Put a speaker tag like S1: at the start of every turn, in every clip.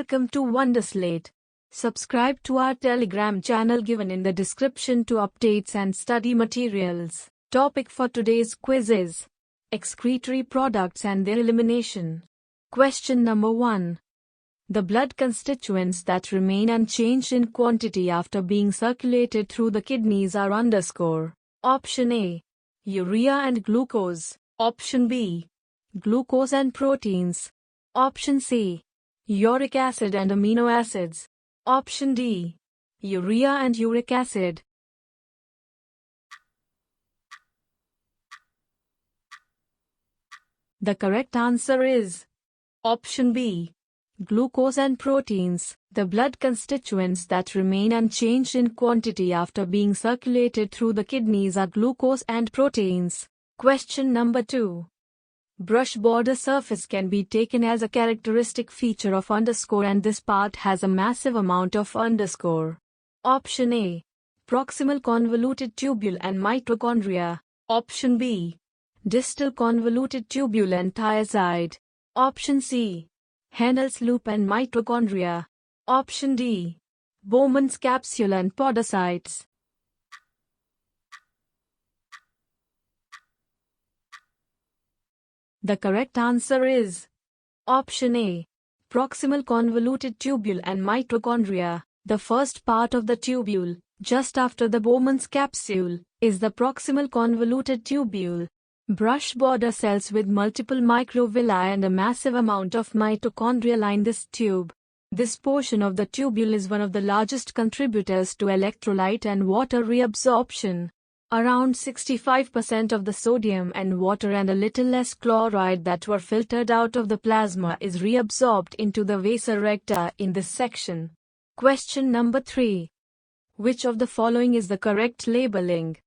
S1: Welcome to Wonderslate. Subscribe to our Telegram channel given in the description to updates and study materials. Topic for today's quiz is excretory products and their elimination. Question number 1. The blood constituents that remain unchanged in quantity after being circulated through the kidneys are underscore. Option A. Urea and glucose. Option B. Glucose and proteins. Option C. Uric acid and amino acids. Option D. Urea and uric acid. The correct answer is Option B. Glucose and proteins. The blood constituents that remain unchanged in quantity after being circulated through the kidneys are glucose and proteins. Question number 2. Brush border surface can be taken as a characteristic feature of underscore and this part has a massive amount of underscore. Option A. Proximal convoluted tubule and mitochondria. Option B. Distal convoluted tubule and thiazide. Option C. Henle's loop and mitochondria. Option D. Bowman's capsule and podocytes. The correct answer is Option A. Proximal convoluted tubule and mitochondria. The first part of the tubule, just after the Bowman's capsule, is the proximal convoluted tubule. Brush border cells with multiple microvilli and a massive amount of mitochondria line this tube. This portion of the tubule is one of the largest contributors to electrolyte and water reabsorption. Around 65% of the sodium and water and a little less chloride that were filtered out of the plasma is reabsorbed into the vasa recta in this section. Question number 3. Which of the following is the correct labeling?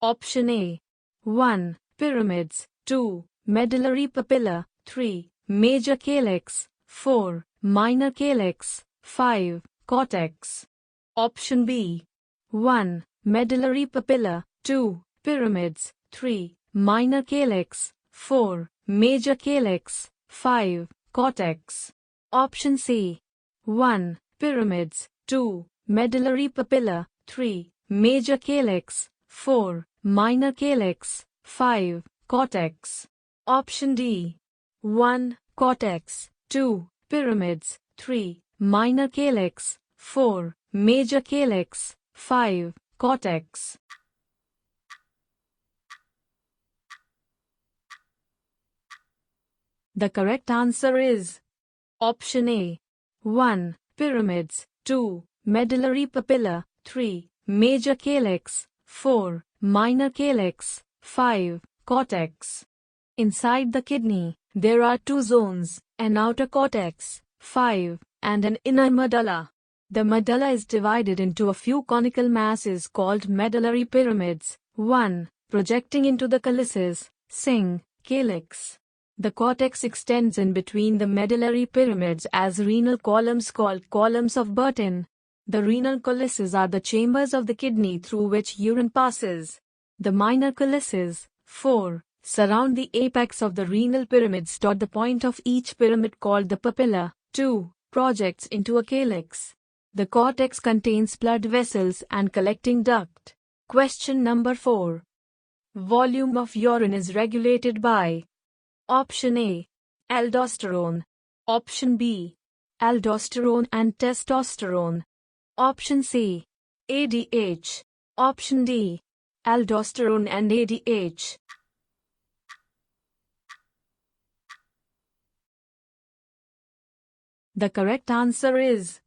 S1: Option A. 1. Pyramids. 2. Medullary papilla. 3. Major calyx. 4. Minor calyx. 5. Cortex. Option B. 1. Medullary papilla. 2. Pyramids. 3. Minor calyx. 4. Major calyx. 5. Cortex. Option C. 1. Pyramids. 2. Medullary papilla. 3. Major calyx. 4. Minor calyx. 5. Cortex. Option D. 1. Cortex. 2. Pyramids. 3. Minor calyx. 4. Major calyx. 5. Cortex. The correct answer is Option A. 1. Pyramids. 2. Medullary papilla. 3. Major calyx. 4. Minor calyx. 5. Cortex. Inside the kidney, there are two zones, an outer cortex, 5, and an inner medulla. The medulla is divided into a few conical masses called medullary pyramids. 1. Projecting into the calyces, calyx. The cortex extends in between the medullary pyramids as renal columns called columns of Burton. The renal calyces are the chambers of the kidney through which urine passes. The minor calyces, 4, surround the apex of the renal pyramids. The point of each pyramid called the papilla, 2, projects into a calyx. The cortex contains blood vessels and collecting duct. Question number 4. Volume of urine is regulated by Option A. Aldosterone. Option B. Aldosterone and testosterone. Option C. ADH. Option D. Aldosterone and ADH. The correct answer is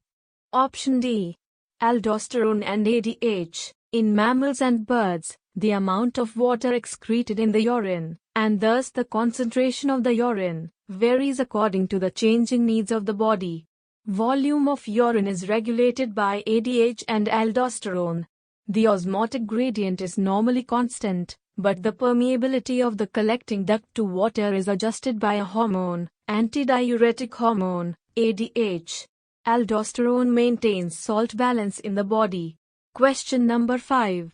S1: Option D. Aldosterone and ADH. In mammals and birds, the amount of water excreted in the urine, and thus the concentration of the urine, varies according to the changing needs of the body. Volume of urine is regulated by ADH and aldosterone. The osmotic gradient is normally constant, but the permeability of the collecting duct to water is adjusted by a hormone, antidiuretic hormone, ADH. Aldosterone maintains salt balance in the body. Question number 5.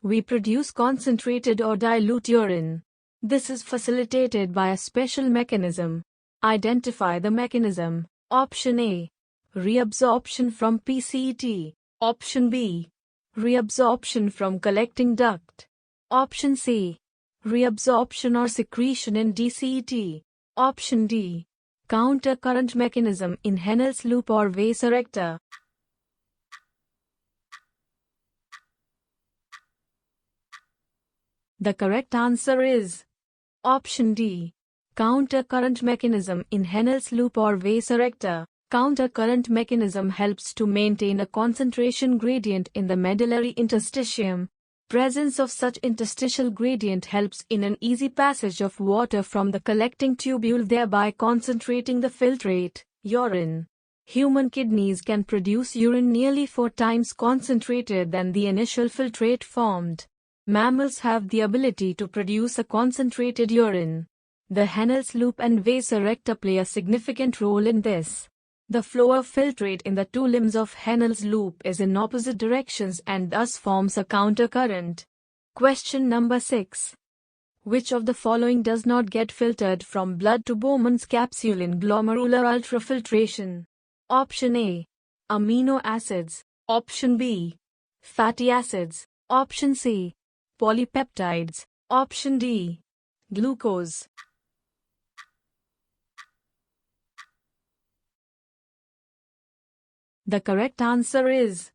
S1: We produce concentrated or dilute urine. This is facilitated by a special mechanism. Identify the mechanism. Option A. Reabsorption from PCT. Option B. Reabsorption from collecting duct. Option C. Reabsorption or secretion in DCT. Option D. Counter-current mechanism in Henle's loop or vasa recta. The correct answer is Option D. Counter-current mechanism in Henle's loop or vasa recta. Counter-current mechanism helps to maintain a concentration gradient in the medullary interstitium. Presence of such interstitial gradient helps in an easy passage of water from the collecting tubule, thereby concentrating the filtrate, urine. Human kidneys can produce urine nearly 4 times concentrated than the initial filtrate formed. Mammals have the ability to produce a concentrated urine. The Henle's loop and vasa recta play a significant role in this. The flow of filtrate in the 2 limbs of Henle's loop is in opposite directions and thus forms a countercurrent. Question number 6. Which of the following does not get filtered from blood to Bowman's capsule in glomerular ultrafiltration? Option A. Amino acids. Option B. Fatty acids. Option C. Polypeptides. Option D. Glucose. The correct answer is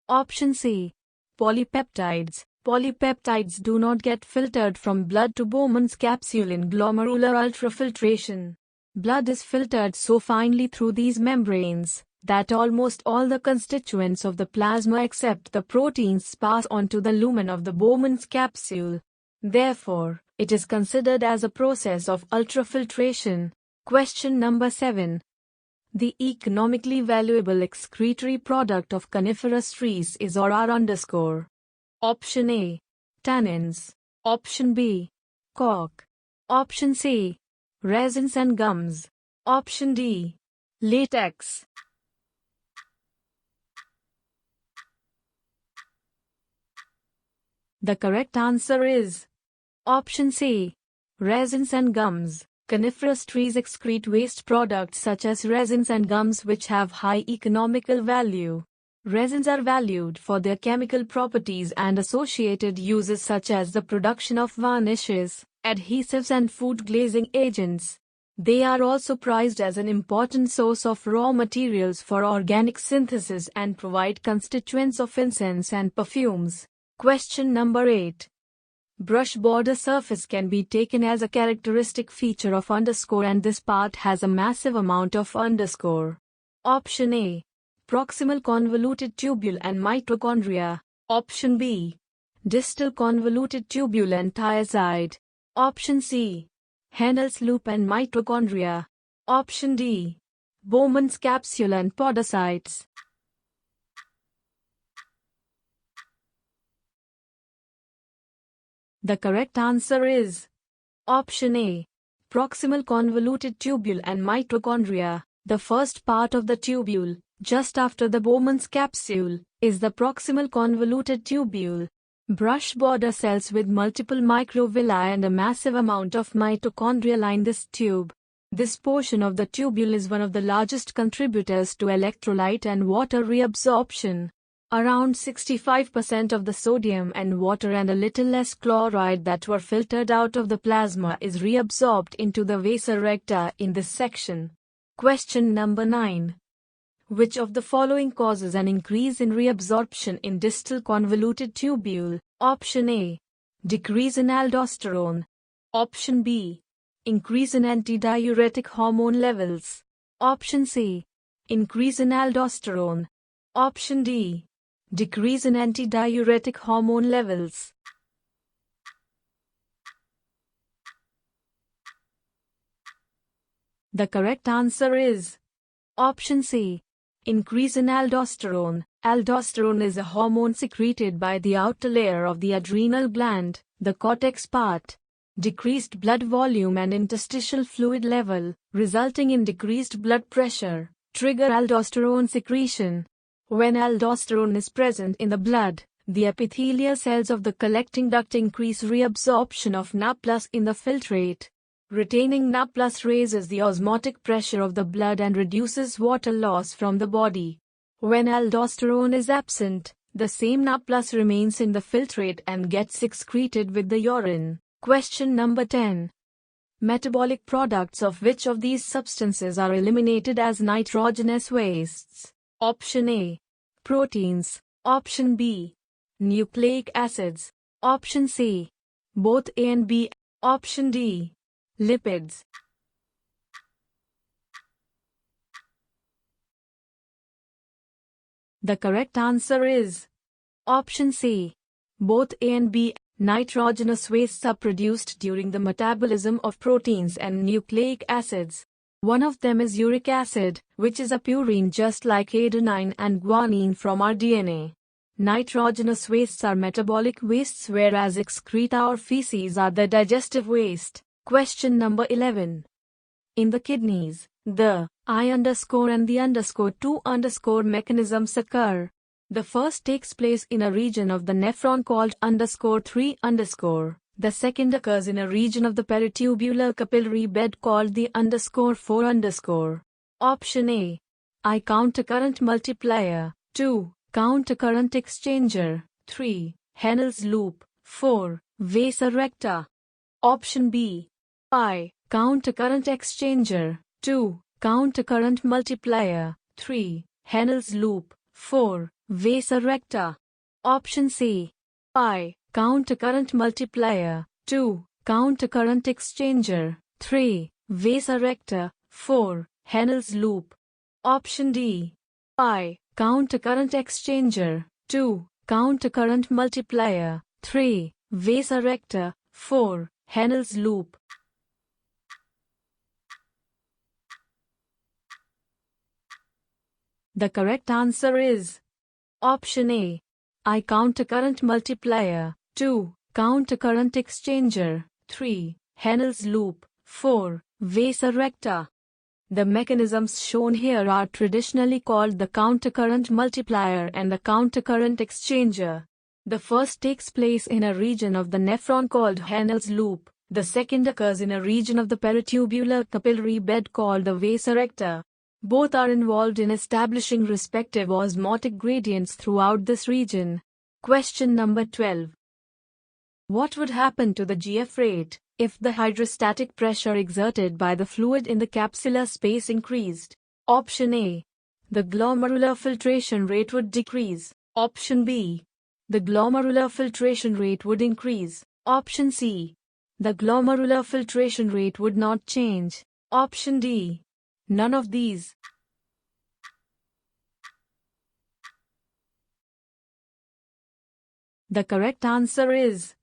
S1: Option C. Polypeptides. Polypeptides do not get filtered from blood to Bowman's capsule in glomerular ultrafiltration. Blood is filtered so finely through these membranes that almost all the constituents of the plasma except the proteins pass on to the lumen of the Bowman's capsule. Therefore, it is considered as a process of ultrafiltration. Question number 7. The economically valuable excretory product of coniferous trees is or are _. Option A. Tannins. Option B. Cork. Option C. Resins and gums. Option D. Latex. The correct answer is Option C. Resins and gums. Coniferous trees excrete waste products such as resins and gums which have high economical value. Resins are valued for their chemical properties and associated uses such as the production of varnishes, adhesives and food glazing agents. They are also prized as an important source of raw materials for organic synthesis and provide constituents of incense and perfumes. Question number 8. Brush border surface can be taken as a characteristic feature of _ and this part has a massive amount of _. Option A. Proximal convoluted tubule and mitochondria. Option B. Distal convoluted tubule and thiazide. Option C. Henle's loop and mitochondria. Option D. Bowman's capsule and podocytes. The correct answer is Option A. Proximal convoluted tubule and mitochondria. The first part of the tubule, just after the Bowman's capsule, is the proximal convoluted tubule. Brush border cells with multiple microvilli and a massive amount of mitochondria line this tube. This portion of the tubule is one of the largest contributors to electrolyte and water reabsorption. Around 65% of the sodium and water and a little less chloride that were filtered out of the plasma is reabsorbed into the vasa recta in this section. Question number 9. Which of the following causes an increase in reabsorption in distal convoluted tubule? Option A. Decrease in aldosterone. Option B. Increase in antidiuretic hormone levels. Option C. Increase in aldosterone. Option D. Decrease in antidiuretic hormone levels. The correct answer is Option C. Increase in aldosterone. Aldosterone is a hormone secreted by the outer layer of the adrenal gland, the cortex part. Decreased blood volume and interstitial fluid level, resulting in decreased blood pressure, trigger aldosterone secretion. When aldosterone is present in the blood, the epithelial cells of the collecting duct increase reabsorption of Na+ in the filtrate. Retaining Na plus raises the osmotic pressure of the blood and reduces water loss from the body. When aldosterone is absent, the same Na plus remains in the filtrate and gets excreted with the urine. Question number 10. Metabolic products of which of these substances are eliminated as nitrogenous wastes? Option A. Proteins. Option B. Nucleic acids. Option C. Both A and B. Option D. Lipids. The correct answer is option C. Both A and B. Nitrogenous wastes are produced during the metabolism of proteins and nucleic acids. One of them is uric acid, which is a purine just like adenine and guanine from our DNA. Nitrogenous wastes are metabolic wastes, whereas excreta or feces are the digestive waste. Question number 11. In the kidneys, the I and the _2 mechanisms occur. The first takes place in a region of the nephron called _3 . The second occurs in a region of the peritubular capillary bed called the _4 . Option A. I countercurrent multiplier. 2. Countercurrent exchanger. 3. Henle's loop. 4. Vasa recta. Option B. I. Countercurrent exchanger. 2. Countercurrent multiplier. 3. Henle's loop. 4. Vasa recta. Option C. I. Countercurrent multiplier. 2. Countercurrent exchanger. 3. Vasa recta. 4. Henle's loop. Option D. I. Countercurrent exchanger. 2. Countercurrent multiplier. 3. Vasa recta. 4. Henle's loop. The correct answer is option A. I countercurrent multiplier. 2. Countercurrent exchanger. 3. Henle's loop. 4. Vasa recta. The mechanisms shown here are traditionally called the countercurrent multiplier and the countercurrent exchanger. The first takes place in a region of the nephron called Henle's loop. The second occurs in a region of the peritubular capillary bed called the vasa recta. Both are involved in establishing respective osmotic gradients throughout this region. Question number 12. What would happen to the GF rate if the hydrostatic pressure exerted by the fluid in the capsular space increased? Option A. The glomerular filtration rate would decrease. Option B. The glomerular filtration rate would increase. Option C. The glomerular filtration rate would not change. Option D. None of these. The correct answer is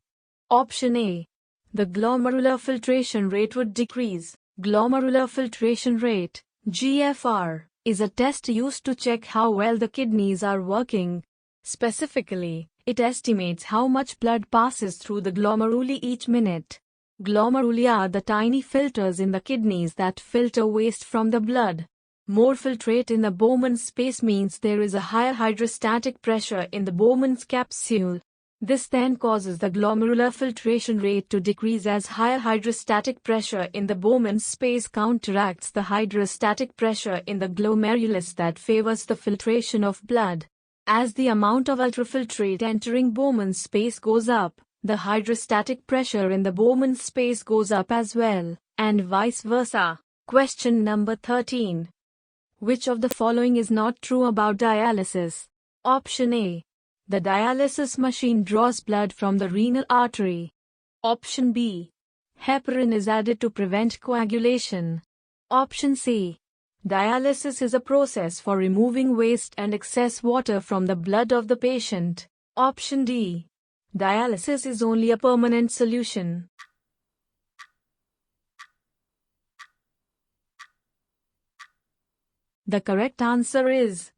S1: option A. The glomerular filtration rate would decrease. Glomerular filtration rate, GFR, is a test used to check how well the kidneys are working. Specifically, it estimates how much blood passes through the glomeruli each minute. Glomeruli are the tiny filters in the kidneys that filter waste from the blood. More filtrate in the Bowman space means there is a higher hydrostatic pressure in the Bowman's capsule. This then causes the glomerular filtration rate to decrease as higher hydrostatic pressure in the Bowman's space counteracts the hydrostatic pressure in the glomerulus that favors the filtration of blood. As the amount of ultrafiltrate entering Bowman's space goes up, the hydrostatic pressure in the Bowman space goes up as well, and vice versa. Question number 13. Which of the following is not true about dialysis? Option A. The dialysis machine draws blood from the renal artery. Option B. Heparin is added to prevent coagulation. Option C. Dialysis is a process for removing waste and excess water from the blood of the patient. Option D. Dialysis is only a permanent solution. The correct answer is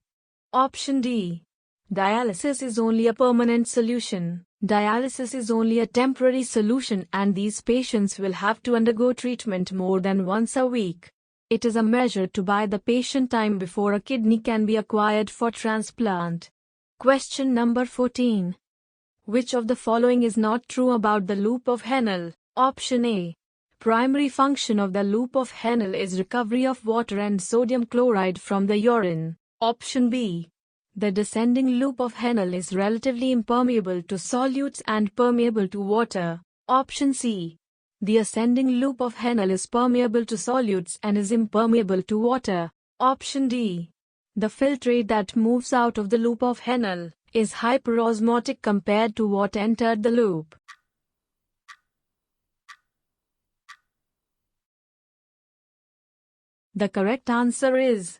S1: option D. Dialysis is only a permanent solution. Dialysis is only a temporary solution and these patients will have to undergo treatment more than once a week. It is a measure to buy the patient time before a kidney can be acquired for transplant. Question number 14. Which of the following is not true about the loop of Henle? Option A. primary function of the loop of Henle is recovery of water and sodium chloride from the urine. Option B. The descending loop of Henle is relatively impermeable to solutes and permeable to water. Option C. The ascending loop of Henle is permeable to solutes and is impermeable to water. Option D. The filtrate that moves out of the loop of Henle is hyperosmotic compared to what entered the loop. The correct answer is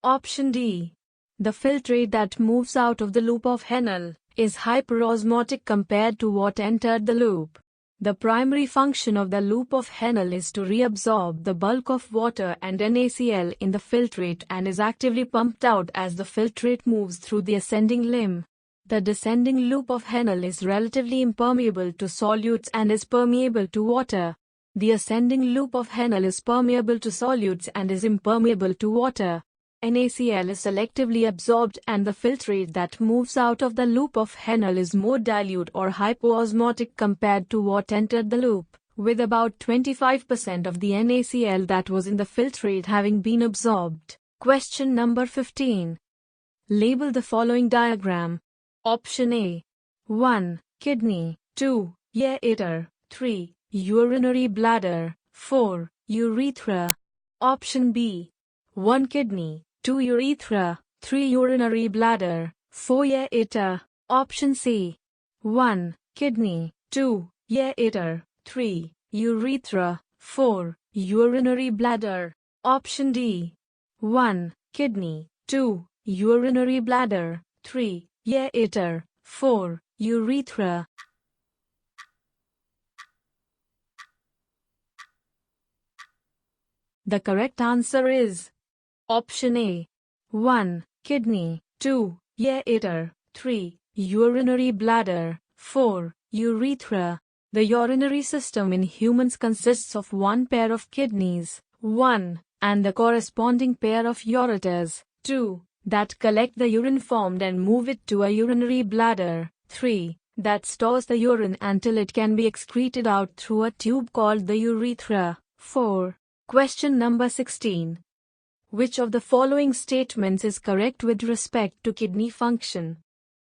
S1: Option D. The filtrate that moves out of the loop of Henle is hyperosmotic compared to what entered the loop. The primary function of the loop of Henle is to reabsorb the bulk of water and NaCl in the filtrate and is actively pumped out as the filtrate moves through the ascending limb. The descending loop of Henle is relatively impermeable to solutes and is permeable to water. The ascending loop of Henle is permeable to solutes and is impermeable to water. NaCl is selectively absorbed and the filtrate that moves out of the loop of Henle is more dilute or hypoosmotic compared to what entered the loop, with about 25% of the NaCl that was in the filtrate having been absorbed. Question number 15. Label the following diagram. Option A. 1. Kidney. 2. Ureter. 3. Urinary bladder. 4. Urethra. Option B. 1 kidney, 2 urethra, 3 urinary bladder, 4 ureter. Option C. 1 kidney, 2 ureter, 3 urethra, 4 urinary bladder. Option D. 1 kidney, 2 urinary bladder, 3 ureter, 4 urethra. The correct answer is Option A. 1 kidney, 2 ureter, 3 urinary bladder, 4 urethra. The urinary system in humans consists of one pair of kidneys, 1, and the corresponding pair of ureters, 2, that collect the urine formed and move it to a urinary bladder, 3, that stores the urine until it can be excreted out through a tube called the urethra, 4. Question number 16. Which of the following statements is correct with respect to kidney function?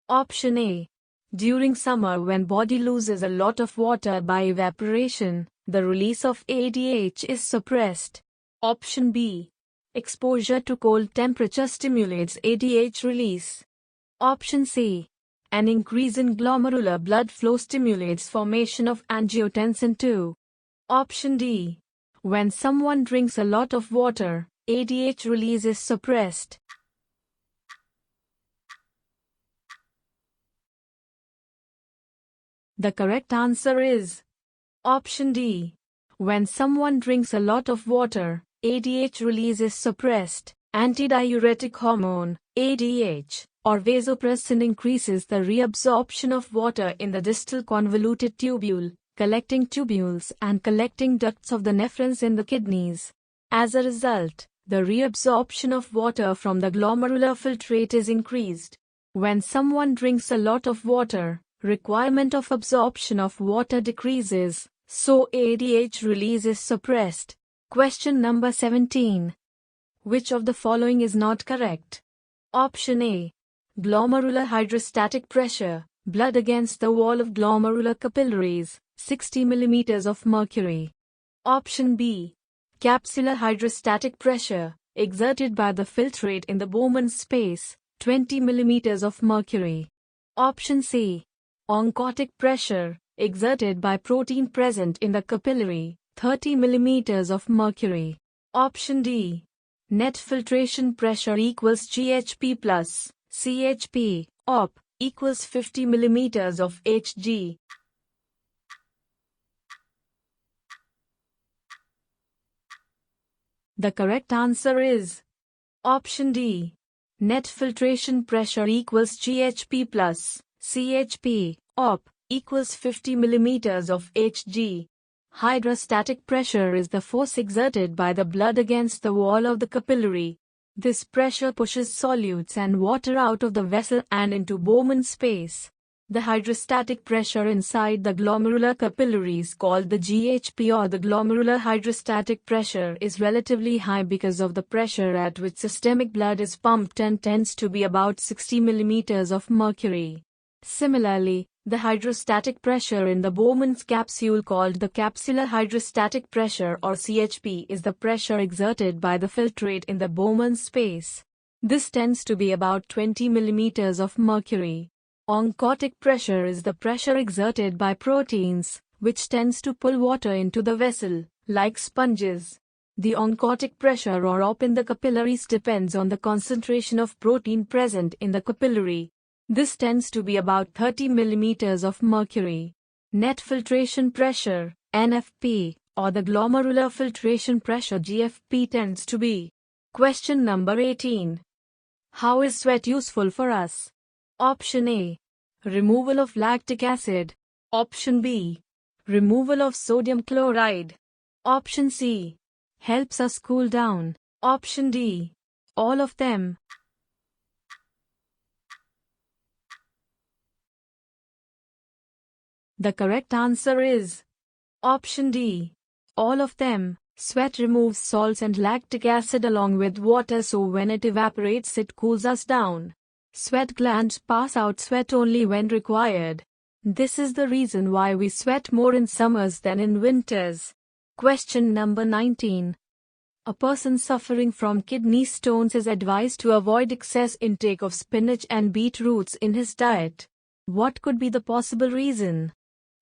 S1: Option A. During summer, when body loses a lot of water by evaporation, the release of ADH is suppressed. Option B. Exposure to cold temperature stimulates ADH release. Option C. An increase in glomerular blood flow stimulates formation of angiotensin II. Option D. When someone drinks a lot of water, ADH release is suppressed. The correct answer is Option D. When someone drinks a lot of water, ADH release is suppressed. Antidiuretic hormone, ADH, or vasopressin increases the reabsorption of water in the distal convoluted tubule, collecting tubules and collecting ducts of the nephrons in the kidneys. As a result, the reabsorption of water from the glomerular filtrate is increased. When someone drinks a lot of water, requirement of absorption of water decreases, so ADH release is suppressed. Question number 17. Which of the following is not correct? Option A. Glomerular hydrostatic pressure, blood against the wall of glomerular capillaries, 60 mm of mercury. Option B. Capsular hydrostatic pressure, exerted by the filtrate in the Bowman space, 20 mm of mercury. Option C. Oncotic pressure, exerted by protein present in the capillary, 30 mm of mercury. Option D. Net filtration pressure equals GHP plus CHP, OP, equals 50 mm of Hg. The correct answer is Option D. Net filtration pressure equals GHP plus CHP, OP, equals 50 mm of Hg. Hydrostatic pressure is the force exerted by the blood against the wall of the capillary. This pressure pushes solutes and water out of the vessel and into Bowman space. The hydrostatic pressure inside the glomerular capillaries, called the GHP or the glomerular hydrostatic pressure, is relatively high because of the pressure at which systemic blood is pumped and tends to be about 60 millimeters of mercury. Similarly, the hydrostatic pressure in the Bowman's capsule, called the capsular hydrostatic pressure or CHP, is the pressure exerted by the filtrate in the Bowman's space. This tends to be about 20 millimeters of mercury. Oncotic pressure is the pressure exerted by proteins, which tends to pull water into the vessel, like sponges. The oncotic pressure or OP in the capillaries depends on the concentration of protein present in the capillary. This tends to be about 30 millimeters of mercury. Net filtration pressure, NFP, or the glomerular filtration pressure, GFP, tends to be. Question number 18. How is sweat useful for us? Option A. Removal of lactic acid. Option B. Removal of sodium chloride. Option C. Helps us cool down. Option D. All of them. The correct answer is option D. All of them. Sweat removes salts and lactic acid along with water, so when it evaporates it cools us down. Sweat glands pass out sweat only when required. This is the reason why we sweat more in summers than in winters. Question number 19. A person suffering from kidney stones is advised to avoid excess intake of spinach and beet roots in his diet. What could be the possible reason?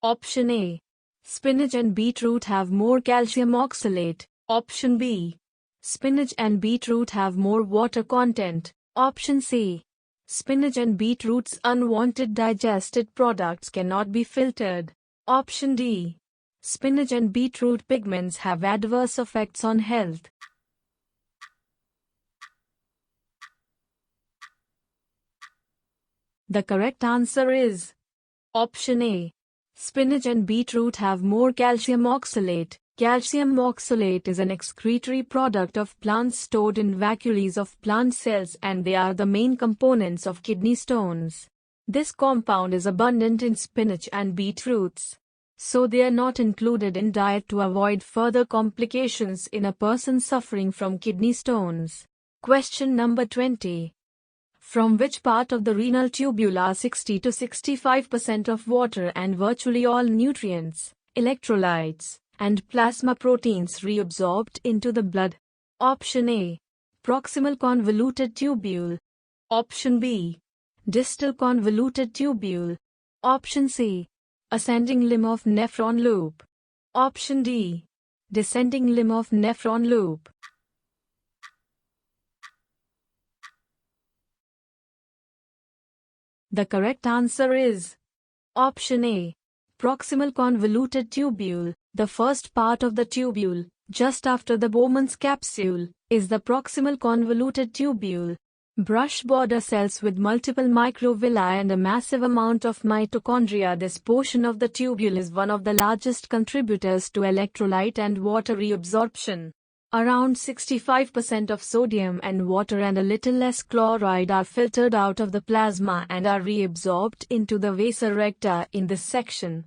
S1: Option A. Spinach and beetroot have more calcium oxalate. Option B. Spinach and beetroot have more water content. Option C. Spinach and beetroot's unwanted digested products cannot be filtered. Option D. Spinach and beetroot pigments have adverse effects on health. The correct answer is option A. Spinach and beetroot have more calcium oxalate. Calcium oxalate is an excretory product of plants stored in vacuoles of plant cells, and they are the main components of kidney stones. This compound is abundant in spinach and beetroots, so they are not included in diet to avoid further complications in a person suffering from kidney stones. Question number 20. From which part of the renal tubule are 60 to 65% of water and virtually all nutrients, electrolytes, and plasma proteins reabsorbed into the blood? Option A. Proximal convoluted tubule. Option B. Distal convoluted tubule. Option C. Ascending limb of nephron loop. Option D. Descending limb of nephron loop. The correct answer is option A. Proximal convoluted tubule. The first part of the tubule, just after the Bowman's capsule, is the proximal convoluted tubule. Brush border cells with multiple microvilli and a massive amount of mitochondria. This portion of the tubule is one of the largest contributors to electrolyte and water reabsorption. Around 65% of sodium and water and a little less chloride are filtered out of the plasma and are reabsorbed into the vasa recta in this section.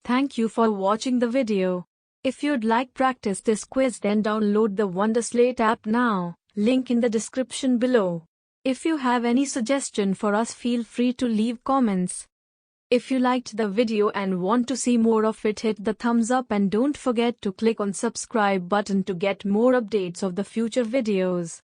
S1: Thank you for watching the video. If you'd like practice this quiz, then download the Wonderslate app now, link in the description below. If you have any suggestion for us, feel free to leave comments. If you liked the video and want to see more of it, hit the thumbs up and don't forget to click on subscribe button to get more updates of the future videos.